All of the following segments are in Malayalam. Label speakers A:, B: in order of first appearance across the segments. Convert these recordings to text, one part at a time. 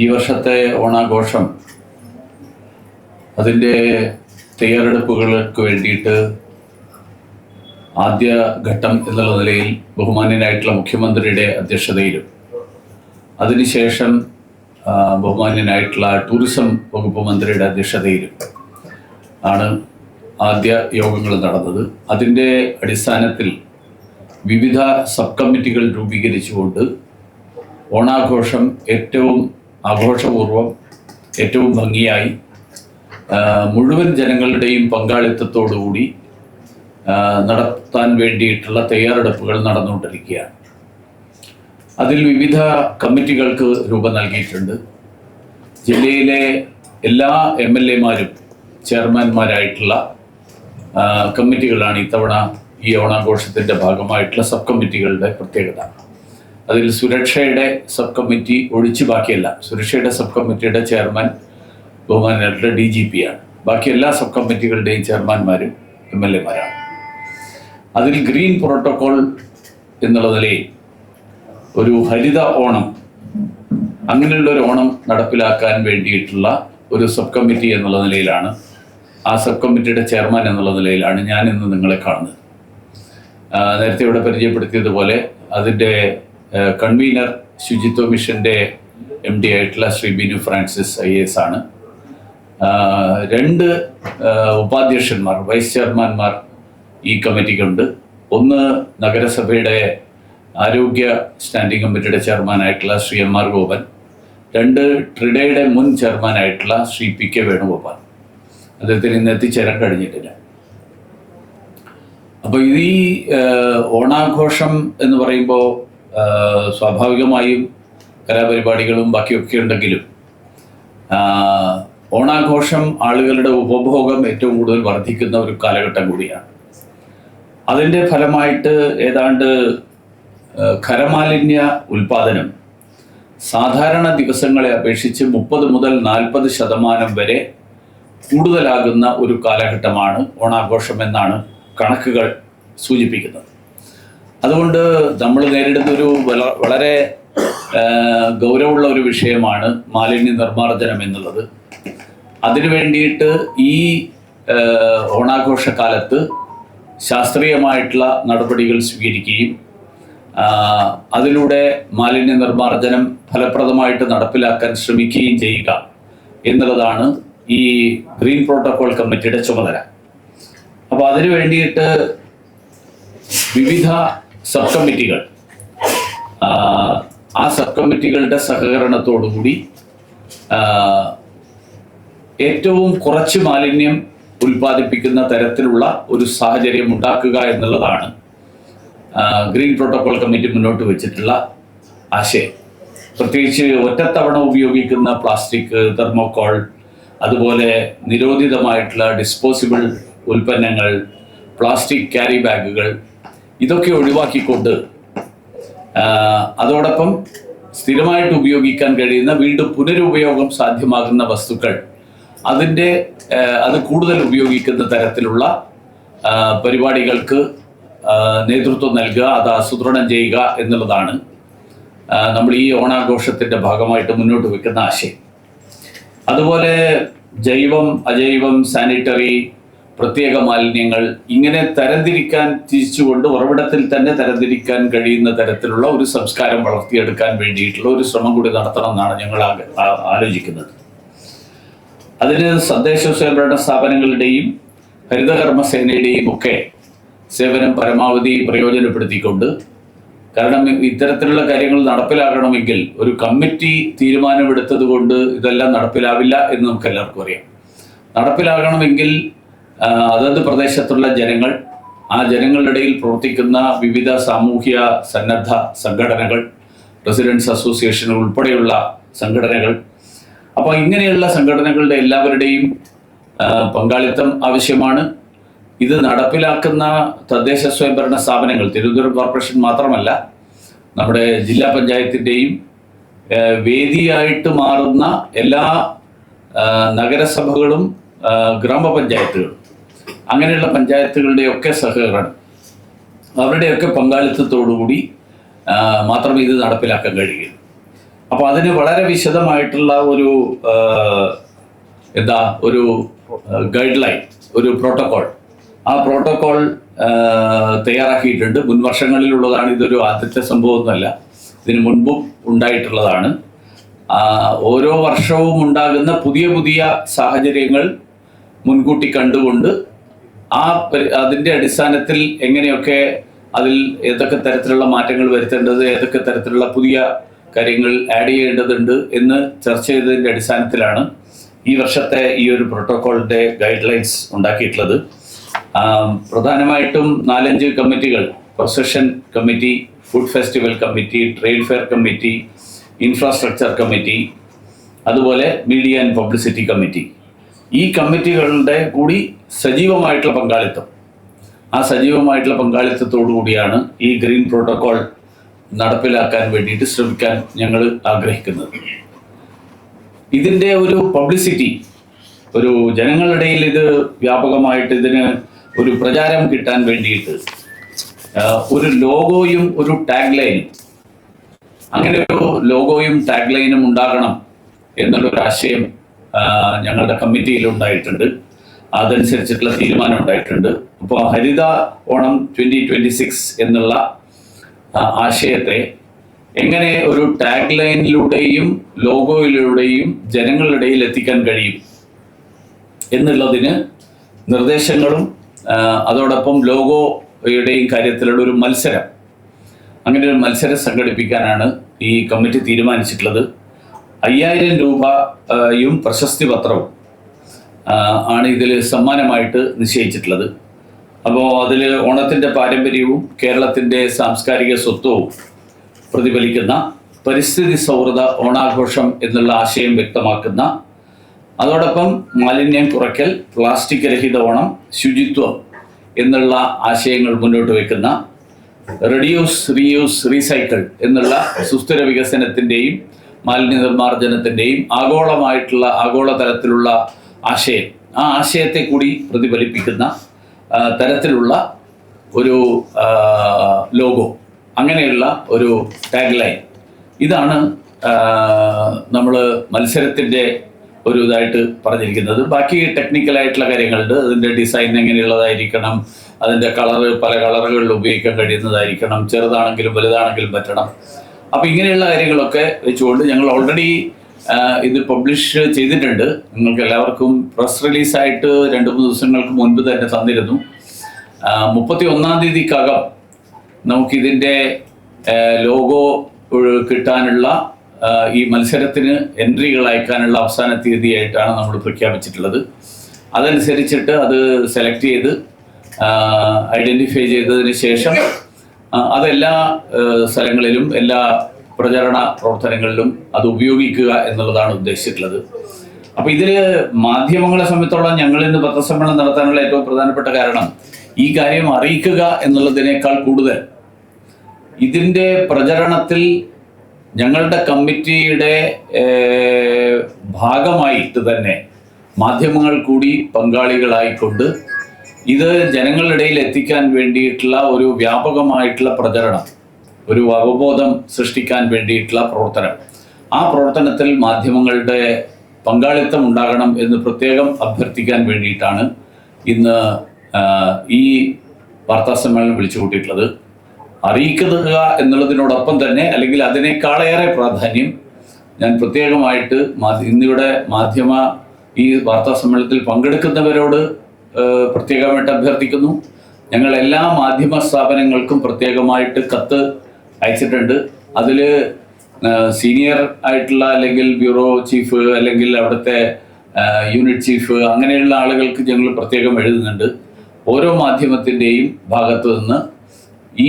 A: ഈ വർഷത്തെ ഓണാഘോഷം അതിൻ്റെ തയ്യാറെടുപ്പുകൾക്ക് വേണ്ടിയിട്ട് ആദ്യ ഘട്ടം എന്നുള്ള നിലയിൽ ബഹുമാന്യനായിട്ടുള്ള മുഖ്യമന്ത്രിയുടെ അധ്യക്ഷതയിലും അതിനുശേഷം ബഹുമാന്യനായിട്ടുള്ള ടൂറിസം വകുപ്പ് മന്ത്രിയുടെ അധ്യക്ഷതയിലും ആണ് ആദ്യ യോഗങ്ങൾ നടന്നത്. അതിൻ്റെ അടിസ്ഥാനത്തിൽ വിവിധ സബ് കമ്മിറ്റികൾ രൂപീകരിച്ചുകൊണ്ട് ഓണാഘോഷം ഏറ്റവും ആഘോഷപൂർവ്വം ഏറ്റവും ഭംഗിയായി മുഴുവൻ ജനങ്ങളുടെയും പങ്കാളിത്തത്തോടുകൂടി നടത്താൻ വേണ്ടിയിട്ടുള്ള തയ്യാറെടുപ്പുകൾ നടന്നുകൊണ്ടിരിക്കുകയാണ്. അതിൽ വിവിധ കമ്മിറ്റികൾക്ക് രൂപം നൽകിയിട്ടുണ്ട്. ജില്ലയിലെ എല്ലാ MLA-മാരും ചെയർമാൻമാരായിട്ടുള്ള കമ്മിറ്റികളാണ് ഇത്തവണ ഈ ഓണാഘോഷത്തിൻ്റെ ഭാഗമായിട്ടുള്ള സബ് കമ്മിറ്റികളുടെ പ്രത്യേകത. അതിൽ സുരക്ഷയുടെ സബ് കമ്മിറ്റി ഒഴിച്ച് ബാക്കിയല്ല. സുരക്ഷയുടെ സബ് കമ്മിറ്റിയുടെ ചെയർമാൻ ബഹുമാനായിട്ടുള്ള DGP ആണ്. ബാക്കി എല്ലാ സബ് കമ്മിറ്റികളുടെയും ചെയർമാൻമാരും MLA-മാരാണ്. അതിൽ ഗ്രീൻ പ്രോട്ടോകോൾ എന്നുള്ള നിലയിൽ ഒരു ഹരിത ഓണം, അങ്ങനെയുള്ളൊരു ഓണം നടപ്പിലാക്കാൻ വേണ്ടിയിട്ടുള്ള ഒരു സബ് കമ്മിറ്റി എന്നുള്ള നിലയിലാണ്, ആ സബ് കമ്മിറ്റിയുടെ ചെയർമാൻ എന്നുള്ള നിലയിലാണ് ഞാൻ ഇന്ന് നിങ്ങളെ കാണുന്നത്. നേരത്തെ ഇവിടെ പരിചയപ്പെടുത്തിയതുപോലെ അതിൻ്റെ കൺവീനർ ശുചിത്വ മിഷൻ്റെ MD ആയിട്ടുള്ള ശ്രീ ബിനു ഫ്രാൻസിസ് IAS ആണ്. 2 ഉപാധ്യക്ഷന്മാർ, വൈസ് ചെയർമാൻമാർ ഈ കമ്മിറ്റിക്കുണ്ട്. ഒന്ന് നഗരസഭയുടെ ആരോഗ്യ സ്റ്റാൻഡിംഗ് കമ്മിറ്റിയുടെ ചെയർമാനായിട്ടുള്ള ശ്രീ MR ഗോപൻ, 2 ട്രിഡയുടെ മുൻ ചെയർമാനായിട്ടുള്ള ശ്രീ PK വേണുഗോപാൽ. അദ്ദേഹത്തിന് ഇന്ന് എത്തിച്ചേരാൻ കഴിഞ്ഞിട്ടില്ല. അപ്പോൾ ഈ ഓണാഘോഷം എന്ന് പറയുമ്പോൾ സ്വാഭാവികമായും കലാപരിപാടികളും ബാക്കിയൊക്കെ ഉണ്ടെങ്കിലും ഓണാഘോഷം ആളുകളുടെ ഉപഭോഗം ഏറ്റവും കൂടുതൽ വർദ്ധിക്കുന്ന ഒരു കാലഘട്ടം കൂടിയാണ്. അതിൻ്റെ ഫലമായിട്ട് ഏതാണ്ട് ഖരമാലിന്യ ഉൽപാദനം സാധാരണ ദിവസങ്ങളെ അപേക്ഷിച്ച് 30 മുതൽ 40% വരെ കൂടുതലാകുന്ന ഒരു കാലഘട്ടമാണ് ഓണാഘോഷം എന്നാണ് കണക്കുകൾ സൂചിപ്പിക്കുന്നത്. അതുകൊണ്ട് നമ്മൾ നേരിടുന്നൊരു വളരെ ഗൗരവമുള്ള ഒരു വിഷയമാണ് മാലിന്യ നിർമ്മാർജ്ജനം എന്നുള്ളത്. അതിനു വേണ്ടിയിട്ട് ഈ ഓണാഘോഷക്കാലത്ത് ശാസ്ത്രീയമായിട്ടുള്ള നടപടികൾ സ്വീകരിക്കുകയും അതിലൂടെ മാലിന്യ നിർമ്മാർജ്ജനം ഫലപ്രദമായിട്ട് നടപ്പിലാക്കാൻ ശ്രമിക്കുകയും ചെയ്യുക എന്നുള്ളതാണ് ഈ ഗ്രീൻ പ്രോട്ടോകോൾ കമ്മിറ്റിയുടെ ചുമതല. അപ്പോൾ അതിനു വേണ്ടിയിട്ട് വിവിധ സബ് കമ്മിറ്റികൾ, ആ സബ് കമ്മിറ്റികളുടെ സഹകരണത്തോടുകൂടി ഏറ്റവും കുറച്ച് മാലിന്യം ഉൽപ്പാദിപ്പിക്കുന്ന തരത്തിലുള്ള ഒരു സാഹചര്യം ഉണ്ടാക്കുക എന്നുള്ളതാണ് ഗ്രീൻ പ്രോട്ടോകോൾ കമ്മിറ്റി മുന്നോട്ട് വെച്ചിട്ടുള്ള ആശയം. പ്രത്യേകിച്ച് ഒറ്റത്തവണ ഉപയോഗിക്കുന്ന പ്ലാസ്റ്റിക്, തെർമോക്കോൾ, അതുപോലെ നിരോധിതമായിട്ടുള്ള ഡിസ്പോസിബിൾ ഉൽപ്പന്നങ്ങൾ, പ്ലാസ്റ്റിക് ക്യാരി ബാഗുകൾ, ഇതൊക്കെ ഒഴിവാക്കിക്കൊണ്ട് അതോടൊപ്പം സ്ഥിരമായിട്ട് ഉപയോഗിക്കാൻ കഴിയുന്ന വീണ്ടും പുനരുപയോഗം സാധ്യമാകുന്ന വസ്തുക്കൾ അത് കൂടുതൽ ഉപയോഗിക്കുന്ന തരത്തിലുള്ള പരിപാടികൾക്ക് നേതൃത്വം നൽകുക, അത് ആസൂത്രണം ചെയ്യുക എന്നുള്ളതാണ് നമ്മൾ ഈ ഓണാഘോഷത്തിൻ്റെ ഭാഗമായിട്ട് മുന്നോട്ട് വെക്കുന്ന ആശയം. അതുപോലെ ജൈവം, അജൈവം, സാനിറ്ററി, പ്രത്യേക മാലിന്യങ്ങൾ, ഇങ്ങനെ തിരിച്ചുകൊണ്ട് ഉറവിടത്തിൽ തന്നെ തരംതിരിക്കാൻ കഴിയുന്ന തരത്തിലുള്ള ഒരു സംസ്കാരം വളർത്തിയെടുക്കാൻ വേണ്ടിയിട്ടുള്ള ഒരു ശ്രമം കൂടി നടത്തണം എന്നാണ് ഞങ്ങൾ ആലോചിക്കുന്നത്. അതിന് തദ്ദേശ സ്വയംഭരണ സ്ഥാപനങ്ങളുടെയും ഹരിതകർമ്മസേനയുടെയും ഒക്കെ സേവനം പരമാവധി പ്രയോജനപ്പെടുത്തിക്കൊണ്ട്, കാരണം ഇത്തരത്തിലുള്ള കാര്യങ്ങൾ നടപ്പിലാകണമെങ്കിൽ ഒരു കമ്മിറ്റി തീരുമാനമെടുത്തത് കൊണ്ട് ഇതെല്ലാം നടപ്പിലാവില്ല എന്ന് നമുക്ക് എല്ലാവർക്കും അറിയാം. നടപ്പിലാകണമെങ്കിൽ അതത് പ്രദേശത്തുള്ള ജനങ്ങൾ, ആ ജനങ്ങളുടെ ഇടയിൽ പ്രവർത്തിക്കുന്ന വിവിധ സാമൂഹ്യ സന്നദ്ധ സംഘടനകൾ, റെസിഡൻസ് അസോസിയേഷൻ ഉൾപ്പെടെയുള്ള സംഘടനകൾ, അപ്പോൾ ഇങ്ങനെയുള്ള സംഘടനകളുടെ എല്ലാവരുടെയും പങ്കാളിത്തം ആവശ്യമാണ്. ഇത് നടപ്പിലാക്കുന്ന തദ്ദേശ സ്വയംഭരണ സ്ഥാപനങ്ങൾ, തിരുവനന്തപുരം കോർപ്പറേഷൻ മാത്രമല്ല, നമ്മുടെ ജില്ലാ പഞ്ചായത്തിൻ്റെയും വേദിയായിട്ട് മാറുന്ന എല്ലാ നഗരസഭകളും ഗ്രാമപഞ്ചായത്തുകളും, അങ്ങനെയുള്ള പഞ്ചായത്തുകളുടെയൊക്കെ സഹകരണം, അവരുടെയൊക്കെ പങ്കാളിത്തത്തോടുകൂടി മാത്രമേ ഇത് നടപ്പിലാക്കാൻ കഴിയുള്ളൂ. അപ്പോൾ അതിന് വളരെ വിശദമായിട്ടുള്ള ഒരു ഒരു ഗൈഡ് ലൈൻ, ഒരു പ്രോട്ടോകോൾ, ആ പ്രോട്ടോകോൾ തയ്യാറാക്കിയിട്ടുണ്ട്. മുൻ വർഷങ്ങളിലുള്ളതാണ്, ഇതൊരു ആദ്യത്തെ സംഭവമൊന്നുമല്ല, ഇതിനു മുൻപും ഉണ്ടായിട്ടുള്ളതാണ്. ഓരോ വർഷവും ഉണ്ടാകുന്ന പുതിയ പുതിയ സാഹചര്യങ്ങൾ മുൻകൂട്ടി കണ്ടുകൊണ്ട് അതിൻ്റെ അടിസ്ഥാനത്തിൽ എങ്ങനെയൊക്കെ അതിൽ ഏതൊക്കെ തരത്തിലുള്ള മാറ്റങ്ങൾ വരുത്തേണ്ടത്, ഏതൊക്കെ തരത്തിലുള്ള പുതിയ കാര്യങ്ങൾ ആഡ് ചെയ്യേണ്ടതുണ്ട് എന്ന് ചർച്ച ചെയ്തതിൻ്റെ അടിസ്ഥാനത്തിലാണ് ഈ വർഷത്തെ ഈ ഒരു പ്രോട്ടോകോളിൻ്റെ ഗൈഡ് ലൈൻസ് ഉണ്ടാക്കിയിട്ടുള്ളത്. പ്രധാനമായിട്ടും 4-5 കമ്മിറ്റികൾ: procession committee, food festival committee, trade fair committee, infrastructure committee, അതുപോലെ മീഡിയ ആൻഡ് പബ്ലിസിറ്റി കമ്മിറ്റി. ഈ കമ്മിറ്റികളുടെ കൂടി സജീവമായിട്ടുള്ള പങ്കാളിത്തം, ആ സജീവമായിട്ടുള്ള പങ്കാളിത്തത്തോടു കൂടിയാണ് ഈ ഗ്രീൻ പ്രോട്ടോകോൾ നടപ്പിലാക്കാൻ വേണ്ടിയിട്ട് ശ്രമിക്കാൻ ഞങ്ങൾ ആഗ്രഹിക്കുന്നത്. ഇതിൻ്റെ ഒരു പബ്ലിസിറ്റി, ഒരു ജനങ്ങളുടെ ഇടയിൽ ഇത് വ്യാപകമായിട്ട് ഇതിന് ഒരു പ്രചാരം കിട്ടാൻ വേണ്ടിയിട്ട് ഒരു ലോഗോയും ഒരു ടാഗ് ലൈനും, അങ്ങനെ ഒരു ലോഗോയും ടാഗ് ലൈനും ഉണ്ടാകണം എന്നുള്ളൊരു ആശയം ഞങ്ങളുടെ കമ്മിറ്റിയിൽ ഉണ്ടായിട്ടുണ്ട്. അതനുസരിച്ചിട്ടുള്ള തീരുമാനം ഉണ്ടായിട്ടുണ്ട്. അപ്പോൾ ഹരിത ഓണം 2026 എന്നുള്ള ആശയത്തെ എങ്ങനെ ഒരു ടാഗ് ലൈനിലൂടെയും ലോഗോയിലൂടെയും ജനങ്ങളുടെ ഇടയിൽ എത്തിക്കാൻ കഴിയും എന്നുള്ളതിന് നിർദ്ദേശങ്ങളും അതോടൊപ്പം ലോഗോയുടെയും കാര്യത്തിലുള്ള ഒരു മത്സരം, അങ്ങനെ ഒരു മത്സരം സംഘടിപ്പിക്കാനാണ് ഈ കമ്മിറ്റി തീരുമാനിച്ചിട്ടുള്ളത്. 5000 രൂപയും പ്രശസ്തി പത്രവും ആണ് ഇതിൽ സമ്മാനമായിട്ട് നിശ്ചയിച്ചിട്ടുള്ളത്. അപ്പോൾ അതിൽ ഓണത്തിൻ്റെ പാരമ്പര്യവും കേരളത്തിൻ്റെ സാംസ്കാരിക സ്വത്വവും പ്രതിഫലിക്കുന്ന പരിസ്ഥിതി സൗഹൃദ ഓണാഘോഷം എന്നുള്ള ആശയം വ്യക്തമാക്കുന്ന, അതോടൊപ്പം മാലിന്യം കുറയ്ക്കൽ, പ്ലാസ്റ്റിക് രഹിത ഓണം, ശുചിത്വം എന്നുള്ള ആശയങ്ങൾ മുന്നോട്ട് വയ്ക്കുന്ന, റെഡ്യൂസ്, റീയൂസ്, റീസൈക്കിൾ എന്നുള്ള സുസ്ഥിര വികസനത്തിൻ്റെയും മാലിന്യ നിർമ്മാർജ്ജനത്തിൻ്റെയും ആഗോളതലത്തിലുള്ള ആശയം, ആ ആശയത്തെ കൂടി പ്രതിഫലിപ്പിക്കുന്ന തരത്തിലുള്ള ഒരു ലോഗോ, അങ്ങനെയുള്ള ഒരു ടാഗ് ലൈൻ, ഇതാണ് നമ്മൾ മത്സരത്തിൻ്റെ ഒരു ഇതായിട്ട് പറഞ്ഞിരിക്കുന്നത്. ബാക്കി ടെക്നിക്കലായിട്ടുള്ള കാര്യങ്ങളുണ്ട്. അതിൻ്റെ ഡിസൈൻ എങ്ങനെയുള്ളതായിരിക്കണം, അതിൻ്റെ കളറ് പല കളറുകളിൽ ഉപയോഗിക്കാൻ കഴിയുന്നതായിരിക്കണം, ചെറുതാണെങ്കിലും വലുതാണെങ്കിലും പറ്റണം. അപ്പോൾ ഇങ്ങനെയുള്ള കാര്യങ്ങളൊക്കെ വെച്ചുകൊണ്ട് ഞങ്ങൾ ഓൾറെഡി ഇത് പബ്ലിഷ് ചെയ്തിട്ടുണ്ട്. നിങ്ങൾക്ക് എല്ലാവർക്കും പ്രസ് റിലീസായിട്ട് 2-3 ദിവസങ്ങൾക്ക് മുൻപ് തന്നെ തന്നിരുന്നു. 31-ാം തീയതിക്കകം നമുക്കിതിൻ്റെ ലോഗോ കിട്ടാനുള്ള, ഈ മത്സരത്തിന് എൻട്രികൾ അയക്കാനുള്ള അവസാന തീയതിയായിട്ടാണ് നമ്മൾ പ്രഖ്യാപിച്ചിട്ടുള്ളത്. അതനുസരിച്ചിട്ട് അത് സെലക്ട് ചെയ്ത് ഐഡൻറ്റിഫൈ ചെയ്തതിന് ശേഷം അതെല്ലാ സ്ഥലങ്ങളിലും എല്ലാ പ്രചരണ പ്രവർത്തനങ്ങളിലും അത് ഉപയോഗിക്കുക എന്നുള്ളതാണ് ഉദ്ദേശിച്ചിട്ടുള്ളത്. അപ്പോൾ ഇതിൽ മാധ്യമങ്ങളെ സംബന്ധിച്ചോളം ഞങ്ങൾ ഇന്ന് പത്രസമ്മേളനം നടത്താനുള്ള ഏറ്റവും പ്രധാനപ്പെട്ട കാരണം ഈ കാര്യം അറിയിക്കുക എന്നുള്ളതിനേക്കാൾ കൂടുതൽ ഇതിൻ്റെ പ്രചരണത്തിൽ ഞങ്ങളുടെ കമ്മിറ്റിയുടെ ഭാഗമായിട്ട് തന്നെ മാധ്യമങ്ങൾ കൂടി പങ്കാളികളായിക്കൊണ്ട് ഇത് ജനങ്ങളുടെ ഇടയിൽ എത്തിക്കാൻ വേണ്ടിയിട്ടുള്ള ഒരു വ്യാപകമായിട്ടുള്ള പ്രചരണം, ഒരു അവബോധം സൃഷ്ടിക്കാൻ വേണ്ടിയിട്ടുള്ള പ്രവർത്തനം, ആ പ്രവർത്തനത്തിൽ മാധ്യമങ്ങളുടെ പങ്കാളിത്തം ഉണ്ടാകണം എന്ന് പ്രത്യേകം അഭ്യർത്ഥിക്കാൻ വേണ്ടിയിട്ടാണ് ഇന്ന് ഈ വാർത്താസമ്മേളനം വിളിച്ചു കൂട്ടിയിട്ടുള്ളത്. അറിയിക്കുക എന്നുള്ളതിനോടൊപ്പം തന്നെ, അല്ലെങ്കിൽ അതിനേക്കാളേറെ പ്രാധാന്യം ഞാൻ പ്രത്യേകമായിട്ട് ഇന്നിവിടെ ഈ വാർത്താസമ്മേളനത്തിൽ പങ്കെടുക്കുന്നവരോട് പ്രത്യേകമായിട്ട് അഭ്യർത്ഥിക്കുന്നു. ഞങ്ങൾ എല്ലാ മാധ്യമ സ്ഥാപനങ്ങൾക്കും പ്രത്യേകമായിട്ട് കത്ത് അയച്ചിട്ടുണ്ട്. അതിൽ സീനിയർ ആയിട്ടുള്ള, അല്ലെങ്കിൽ ബ്യൂറോ ചീഫ്, അല്ലെങ്കിൽ അവിടുത്തെ യൂണിറ്റ് ചീഫ്, അങ്ങനെയുള്ള ആളുകൾക്ക് ഞങ്ങൾ പ്രത്യേകം എഴുതുന്നുണ്ട്. ഓരോ മാധ്യമത്തിൻ്റെയും ഭാഗത്തു നിന്ന്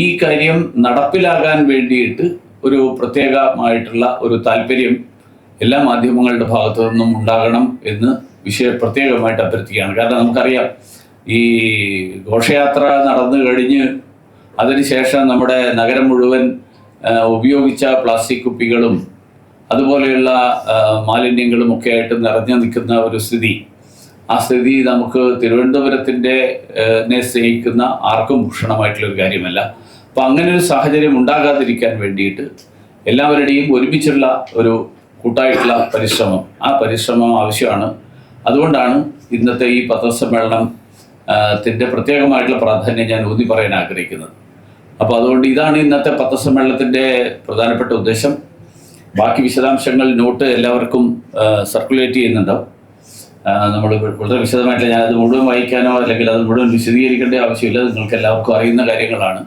A: ഈ കാര്യം നടപ്പിലാകാൻ വേണ്ടിയിട്ട് ഒരു പ്രത്യേകമായിട്ടുള്ള ഒരു താല്പര്യം എല്ലാ മാധ്യമങ്ങളുടെ ഭാഗത്തു നിന്നും ഉണ്ടാകണം എന്ന് പ്രത്യേകമായിട്ട് അഭ്യർത്ഥിക്കുകയാണ്. കാരണം നമുക്കറിയാം, ഈ ഘോഷയാത്ര നടന്നു കഴിഞ്ഞ് അതിനുശേഷം നമ്മുടെ നഗരം മുഴുവൻ ഉപയോഗിച്ച പ്ലാസ്റ്റിക് കുപ്പികളും അതുപോലെയുള്ള മാലിന്യങ്ങളും ഒക്കെ ആയിട്ട് നിറഞ്ഞു നിൽക്കുന്ന ഒരു സ്ഥിതി, ആ സ്ഥിതി നമുക്ക് തിരുവനന്തപുരത്തിൻ്റെ സ്നേഹിക്കുന്ന ആർക്കും ഭൂഷണമായിട്ടുള്ളൊരു കാര്യമല്ല. അപ്പം അങ്ങനെ ഒരു സാഹചര്യം ഉണ്ടാകാതിരിക്കാൻ വേണ്ടിയിട്ട് എല്ലാവരുടെയും ഒരുമിച്ചുള്ള ഒരു കൂട്ടായിട്ടുള്ള പരിശ്രമം, ആ പരിശ്രമം ആവശ്യമാണ്. അതുകൊണ്ടാണ് ഇന്നത്തെ ഈ പത്രസമ്മേളനത്തിൻ്റെ പ്രത്യേകമായിട്ടുള്ള പ്രാധാന്യം ഞാൻ ഊന്നി പറയാൻ ആഗ്രഹിക്കുന്നത്. അപ്പോൾ അതുകൊണ്ട് ഇതാണ് ഇന്നത്തെ പത്രസമ്മേളനത്തിൻ്റെ പ്രധാനപ്പെട്ട ഉദ്ദേശം. ബാക്കി വിശദാംശങ്ങൾ നോട്ട് എല്ലാവർക്കും സർക്കുലേറ്റ് ചെയ്യുന്നുണ്ടാവും. നമ്മൾ വളരെ വിശദമായിട്ട് ഞാനത് മുഴുവൻ വായിക്കാനോ അല്ലെങ്കിൽ അത് മുഴുവൻ വിശദീകരിക്കേണ്ട ആവശ്യമില്ല, നിങ്ങൾക്ക് എല്ലാവർക്കും അറിയുന്ന കാര്യങ്ങളാണ്.